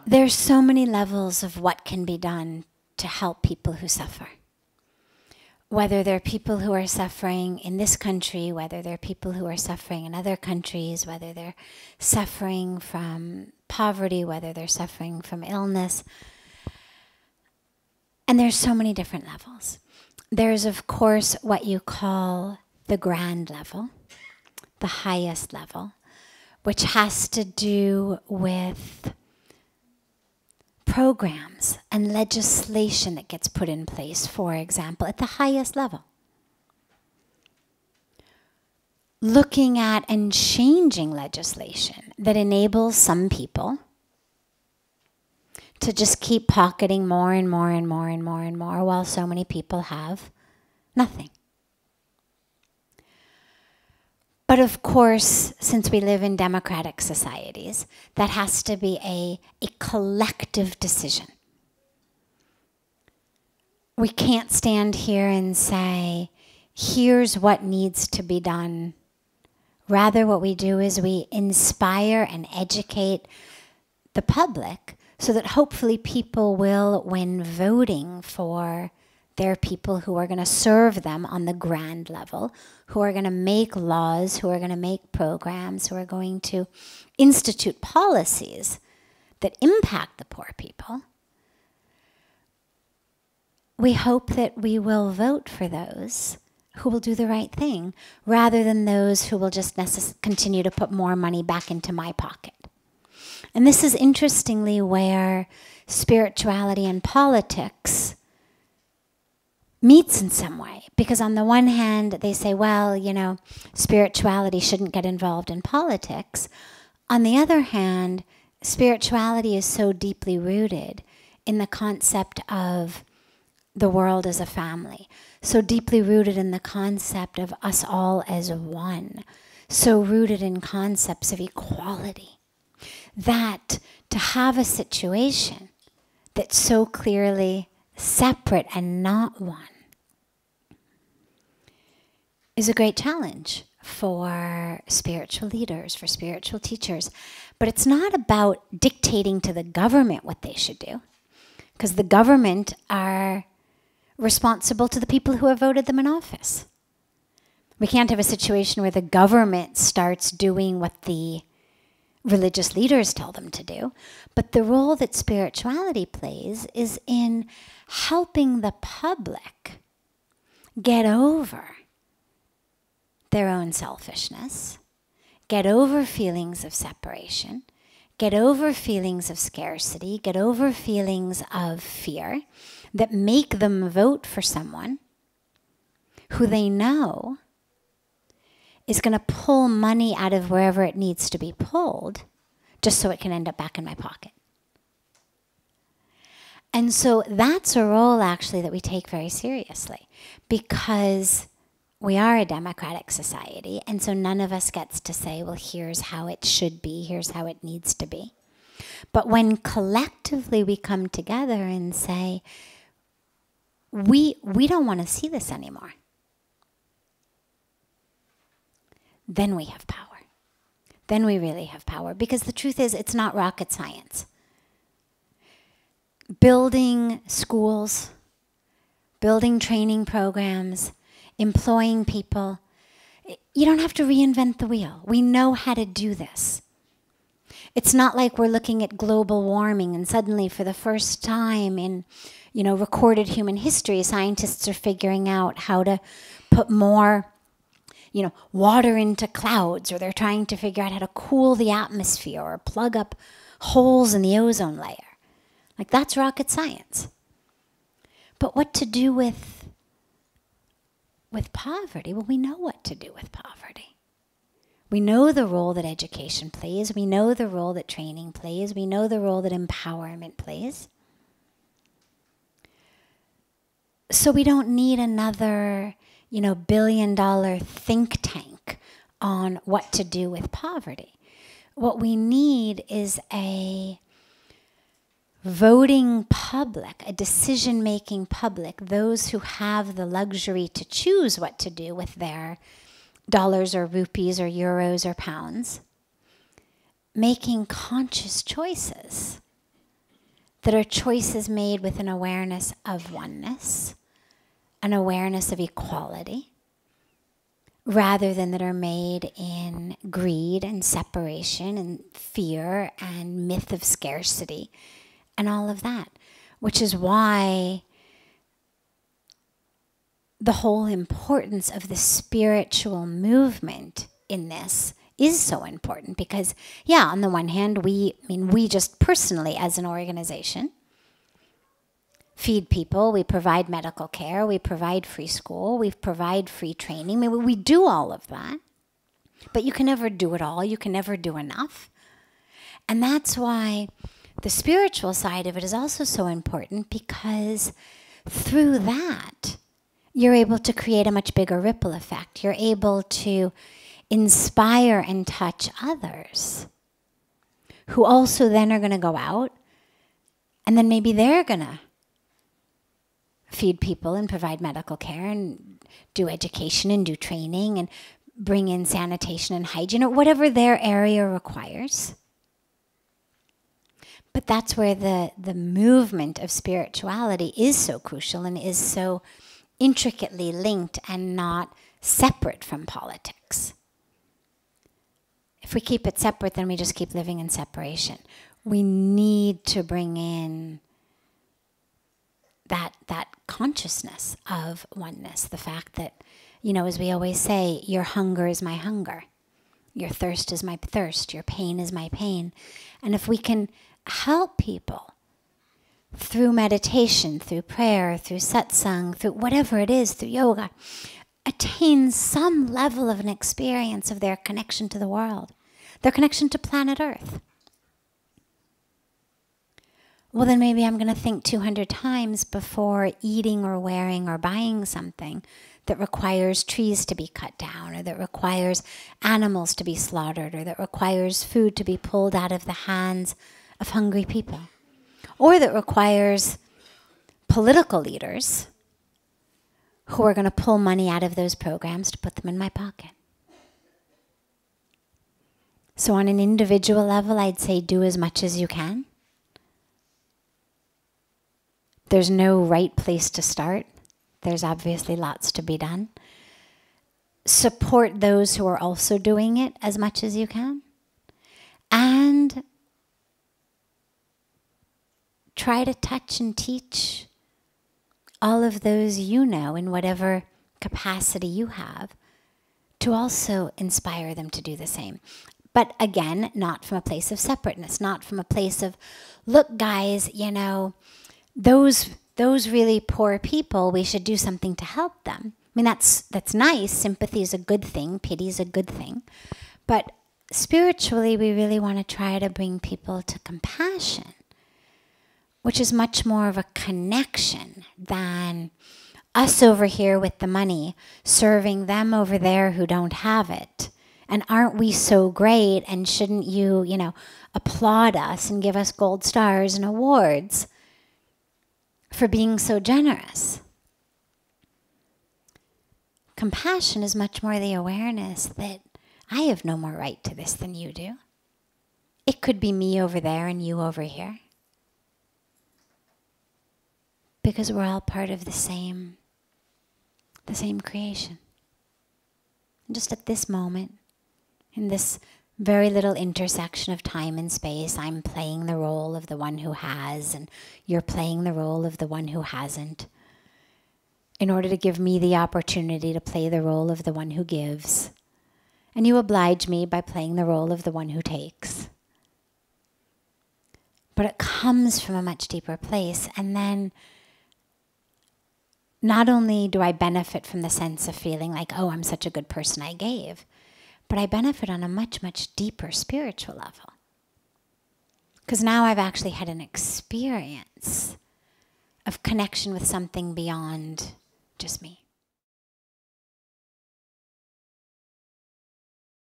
There's so many levels of what can be done to help people who suffer. Whether they're people who are suffering in this country, whether they're people who are suffering in other countries, whether they're suffering from poverty, whether they're suffering from illness. And there's so many different levels. There's, of course, what you call the grand level, the highest level, which has to do with programs and legislation that gets put in place, for example, at the highest level. Looking at and changing legislation that enables some people to just keep pocketing more and more and more and more and more while so many people have nothing. But of course, since we live in democratic societies, that has to be a collective decision. We can't stand here and say, here's what needs to be done. Rather, what we do is we inspire and educate the public so that hopefully people will, when voting for their people who are going to serve them on the grand level, who are going to make laws, who are going to make programs, who are going to institute policies that impact the poor people, we hope that we will vote for those who will do the right thing, rather than those who will just continue to put more money back into my pocket. And this is interestingly where spirituality and politics meets in some way. Because on the one hand, they say, well, you know, spirituality shouldn't get involved in politics. On the other hand, spirituality is so deeply rooted in the concept of the world as a family, so deeply rooted in the concept of us all as one, so rooted in concepts of equality, that to have a situation that's so clearly separate and not one is a great challenge for spiritual leaders, for spiritual teachers. But it's not about dictating to the government what they should do, because the government are responsible to the people who have voted them in office. We can't have a situation where the government starts doing what the religious leaders tell them to do. But the role that spirituality plays is in helping the public get over their own selfishness, get over feelings of separation, get over feelings of scarcity, get over feelings of fear that make them vote for someone who they know is going to pull money out of wherever it needs to be pulled just so it can end up back in my pocket. And so that's a role actually that we take very seriously, because we are a democratic society, and so none of us gets to say, well, here's how it should be, here's how it needs to be. But when collectively we come together and say, we don't want to see this anymore, then we have power. Then we really have power, because the truth is, it's not rocket science. Building schools, building training programs, employing people, you don't have to reinvent the wheel. We know how to do this. It's not like we're looking at global warming and suddenly for the first time in, recorded human history, scientists are figuring out how to put more, water into clouds, or they're trying to figure out how to cool the atmosphere or plug up holes in the ozone layer. Like, that's rocket science. But what to do with poverty? Well, we know what to do with poverty. We know the role that education plays. We know the role that training plays. We know the role that empowerment plays. So we don't need another, billion-dollar think tank on what to do with poverty. What we need is a voting public, a decision-making public, those who have the luxury to choose what to do with their dollars or rupees or euros or pounds, making conscious choices that are choices made with an awareness of oneness, an awareness of equality, rather than that are made in greed and separation and fear and myth of scarcity and all of that, which is why the whole importance of the spiritual movement in this is so important. Because, yeah, on the one hand, we just personally as an organization feed people, we provide medical care, we provide free school, we provide free training. We do all of that. But you can never do it all. You can never do enough. And that's why the spiritual side of it is also so important, because through that, you're able to create a much bigger ripple effect. You're able to inspire and touch others who also then are going to go out, and then maybe they're going to feed people and provide medical care and do education and do training and bring in sanitation and hygiene or whatever their area requires. But that's where the movement of spirituality is so crucial and is so intricately linked and not separate from politics. If we keep it separate, then we just keep living in separation. We need to bring in that consciousness of oneness, the fact that, as we always say, your hunger is my hunger, your thirst is my thirst, your pain is my pain. And if we can help people through meditation, through prayer, through satsang, through whatever it is, through yoga, attain some level of an experience of their connection to the world, their connection to planet Earth, well, then maybe I'm going to think 200 times before eating or wearing or buying something that requires trees to be cut down, or that requires animals to be slaughtered, or that requires food to be pulled out of the hands of hungry people, or that requires political leaders who are going to pull money out of those programs to put them in my pocket. So on an individual level, I'd say do as much as you can. There's no right place to start. There's obviously lots to be done. Support those who are also doing it as much as you can. And try to touch and teach all of those in whatever capacity you have, to also inspire them to do the same. But again, not from a place of separateness, not from a place of, look guys, those really poor people, we should do something to help them. I mean, that's nice. Sympathy is a good thing. Pity is a good thing. But spiritually, we really want to try to bring people to compassion, which is much more of a connection than us over here with the money serving them over there who don't have it. And aren't we so great? And shouldn't you, applaud us and give us gold stars and awards for being so generous? Compassion is much more the awareness that I have no more right to this than you do. It could be me over there and you over here, because we're all part of the same creation. And just at this moment, in this very little intersection of time and space, I'm playing the role of the one who has, and you're playing the role of the one who hasn't, in order to give me the opportunity to play the role of the one who gives. And you oblige me by playing the role of the one who takes. But it comes from a much deeper place. And then not only do I benefit from the sense of feeling like, oh, I'm such a good person, I gave, but I benefit on a much, much deeper spiritual level. Because now I've actually had an experience of connection with something beyond just me.